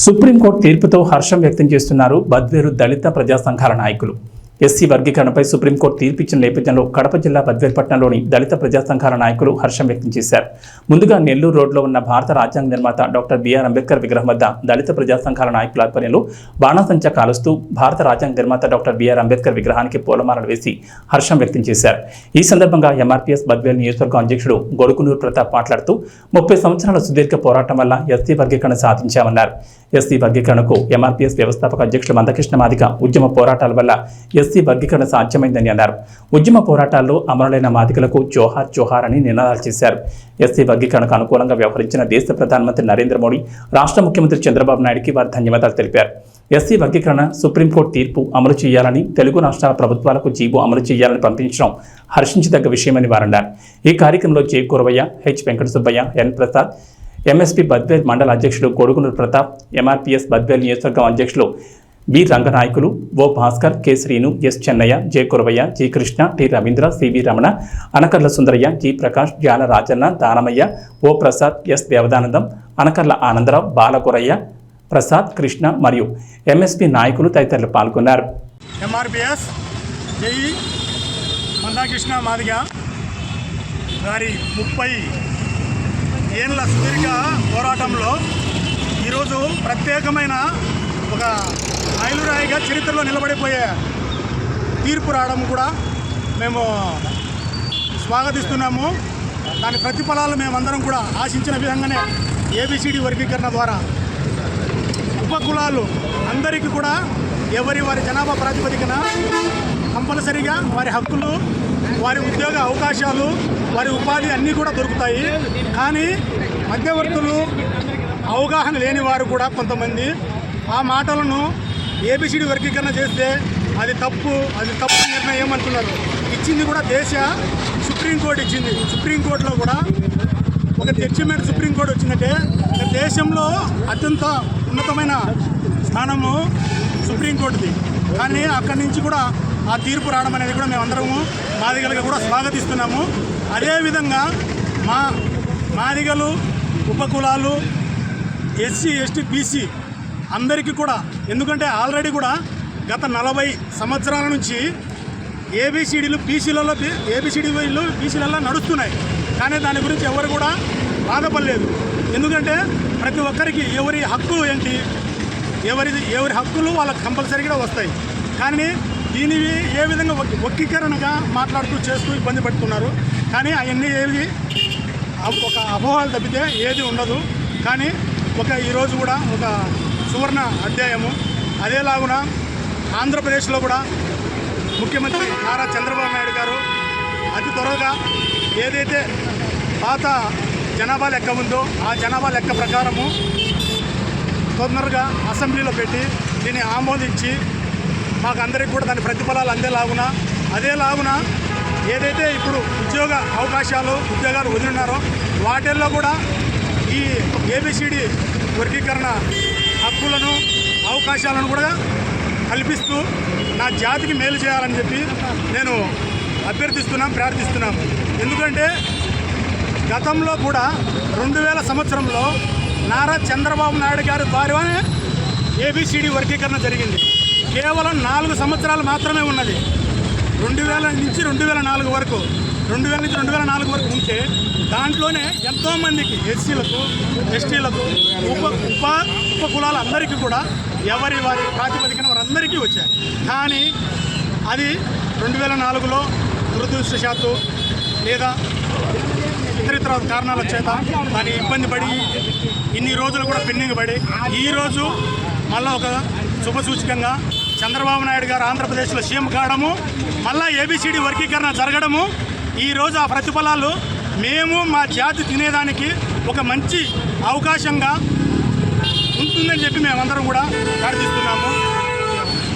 Supreme court తీర్పుతో హర్షం వ్యక్తం చేస్తున్నారు బద్వేలు దళిత ప్రజా సంఘాల నాయకులు. ఎస్సీ వర్గీకరణపై సుప్రీంకోర్టు తీర్పిచ్చిన నేపథ్యంలో కడప జిల్లా బద్వేలు పట్టణంలోని దళిత ప్రజా సంఘాల నాయకులు హర్షం వ్యక్తం చేశారు. ముందుగా నెల్లూరు రోడ్లో ఉన్న భారత రాజ్యాంగ నిర్మాత డాక్టర్ బిఆర్ అంబేద్కర్ విగ్రహం వద్ద దళిత ప్రజా సంఘాల నాయకుల ఆధ్వర్యంలో బాణాసంచా కాలుస్తూ భారత రాజ్యాంగ నిర్మాత డాక్టర్ బిఆర్ అంబేద్కర్ విగ్రహానికి పూలమాలలు వేసి హర్షం వ్యక్తం చేశారు. ఈ సందర్భంగా ఎంఆర్పీఎస్ బద్వేలు నియోజకవర్గం అధ్యక్షుడు గొడుకునూరు ప్రతాప్ మాట్లాడుతూ 30 సంవత్సరాల సుదీర్ఘ పోరాటం వల్ల ఎస్సీ వర్గీకరణ సాధించామన్నారు. ఎస్సీ వర్గీకరణకు ఎంఆర్పీఎస్ వ్యవస్థాపక అధ్యక్షుడు మందకృష్ణ మాదిగ ఉద్యమ పోరాటాల వల్ల ఎస్సీ వర్గీకరణ సాధ్యమైందని అన్నారు. ఉద్యమ పోరాటాల్లో అమరులైన మాదిగలకు జోహార్ జోహార్ అని నినాదాలు చేశారు. ఎస్సీ వర్గీకరణకు అనుకూలంగా వ్యవహరించిన దేశ ప్రధానమంత్రి నరేంద్ర మోడీ, రాష్ట్ర ముఖ్యమంత్రి చంద్రబాబు నాయుడుకి వారు ధన్యవాదాలు తెలిపారు. ఎస్సీ వర్గీకరణ సుప్రీంకోర్టు తీర్పు అమలు చేయాలని, తెలుగు రాష్ట్రాల ప్రభుత్వాలకు జీవో అమలు చేయాలని పంపించడం హర్షించదగ్గ విషయమని వారన్నారు. ఈ కార్యక్రమంలో J Kuravayya, H Venkata Subbaiah, N Prasad, MSP Badvel మండల అధ్యక్షుడు గొడుగునూరు ప్రతాప్, ఎంఆర్పీఎస్ బద్వేల్ నియోజకవర్గం అధ్యక్షులు B Ranganayakulu, O Bhaskar, K Srinu, S Chennaiah, J Kuravayya, G Krishna, T Ravindra, CV Ramana, Anakarla Sundaraiah, G Prakash, Jala Rajanna, Danamaiah, O Prasad, S Devadanandam, Anakarla Anandarao, Balakuraiah, Prasad, Krishna మరియు ఎంఎస్పీ నాయకులు తదితరులు పాల్గొన్నారు. ఎంఆర్పీఎస్ జై మందకృష్ణ మాదిగ గారి 30 ఏళ్ళ సుదీర్ఘ పోరాటంలో ఈరోజు ప్రత్యేకమైన ఒక మైలురాయిగా చరిత్రలో నిలబడిపోయే తీర్పు రావడం కూడా మేము స్వాగతిస్తున్నాము. దాని ప్రతిఫలాలు మేమందరం కూడా ఆశించిన విధంగానే ఏబిసిడి వర్గీకరణ ద్వారా ఉపకులాలు అందరికీ కూడా వారి జనాభా ప్రాతిపదికన కంపల్సరీగా వారి హక్కులు, వారి ఉద్యోగ అవకాశాలు, వారి ఉపాధి అన్నీ కూడా దొరుకుతాయి. కానీ మధ్యవర్తులు, అవగాహన లేని వారు కూడా కొంతమంది ఆ మాటలను ఏబిసిడి వర్గీకరణ చేస్తే అది తప్పు నిర్ణయం అంటున్నారు. ఇచ్చింది కూడా దేశ సుప్రీంకోర్టు ఇచ్చింది. సుప్రీంకోర్టులో కూడా ఒక జడ్జిమెంట్ సుప్రీంకోర్టు వచ్చిందంటే దేశంలో అత్యంత ఉన్నతమైన స్థానము సుప్రీంకోర్టుది. కానీ అక్కడి నుంచి కూడా ఆ తీర్పు రావడం అనేది కూడా మేమందరము మాదిగలుగా కూడా స్వాగతిస్తున్నాము. అదేవిధంగా మాదిగలు, ఉపకులాలు, ఎస్సీ, ఎస్టీ, బీసీ అందరికీ కూడా, ఎందుకంటే ఆల్రెడీ కూడా గత 40 సంవత్సరాల నుంచి ఏబిసిడీలు బీసీలలో నడుస్తున్నాయి. కానీ దాని గురించి ఎవరు కూడా బాధపడలేదు. ఎందుకంటే ప్రతి ఒక్కరికి ఎవరి హక్కు ఏంటి, ఎవరి హక్కులు వాళ్ళకి కంపల్సరీగా వస్తాయి. కానీ దీనివి ఏ విధంగా వర్గీకరణగా మాట్లాడుతూ చేస్తూ ఇబ్బంది పడుతున్నారు. కానీ అవన్నీ ఏవి ఒక అపోహలు తప్పితే ఏది ఉండదు. కానీ ఈరోజు కూడా ఒక సువర్ణ అధ్యాయము. అదేలాగున ఆంధ్రప్రదేశ్లో కూడా ముఖ్యమంత్రి నారా చంద్రబాబు నాయుడు గారు అతి త్వరగా ఏదైతే పాత జనాభా లెక్క ఉందో ఆ జనాభా లెక్క ప్రకారము తొందరగా అసెంబ్లీలో పెట్టి దీన్ని ఆమోదించి మాకు అందరికీ కూడా దాని ప్రతిఫలాలు అందేలాగున, అదేలాగున ఏదైతే ఇప్పుడు ఉద్యోగ ఉద్యోగాలు వదిలినారో వాటిల్లో కూడా ఈ ఏబిసిడి వర్గీకరణ హక్కులను, అవకాశాలను కూడా కల్పిస్తూ నా జాతికి మేలు చేయాలని చెప్పి నేను ప్రార్థిస్తున్నాము. ఎందుకంటే గతంలో కూడా 2000 సంవత్సరంలో నారా చంద్రబాబు నాయుడు గారి ద్వారానే ఏబిసిడి వర్గీకరణ జరిగింది. కేవలం 4 సంవత్సరాలు మాత్రమే ఉన్నది. 2000 నుంచి 2004 వరకు 2000 నుంచి 2004 వరకు ఉంటే దాంట్లోనే ఎంతోమందికి ఎస్సీలకు, ఎస్టీలకు, ఉపకులాలు అందరికీ కూడా వారి ప్రాతిపదికన వారందరికీ వచ్చాయి. కానీ అది 2004లో దురదృష్టవశాత్తు లేదా ఇతర కారణాల చేత దాన్ని ఇబ్బంది పడి ఇన్ని రోజులు కూడా పెండింగ్ పడి ఈరోజు మళ్ళీ ఒక శుభసూచకంగా చంద్రబాబు నాయుడు గారు ఆంధ్రప్రదేశ్లో సీఎం కావడము, మళ్ళీ ఏబిసిడి వర్గీకరణ జరగడము, ఈరోజు ఆ ప్రతిఫలాలు మేము మా జాతి తినేదానికి ఒక మంచి అవకాశంగా ఉంటుందని చెప్పి మేమందరం కూడా ప్రార్థిస్తున్నాము.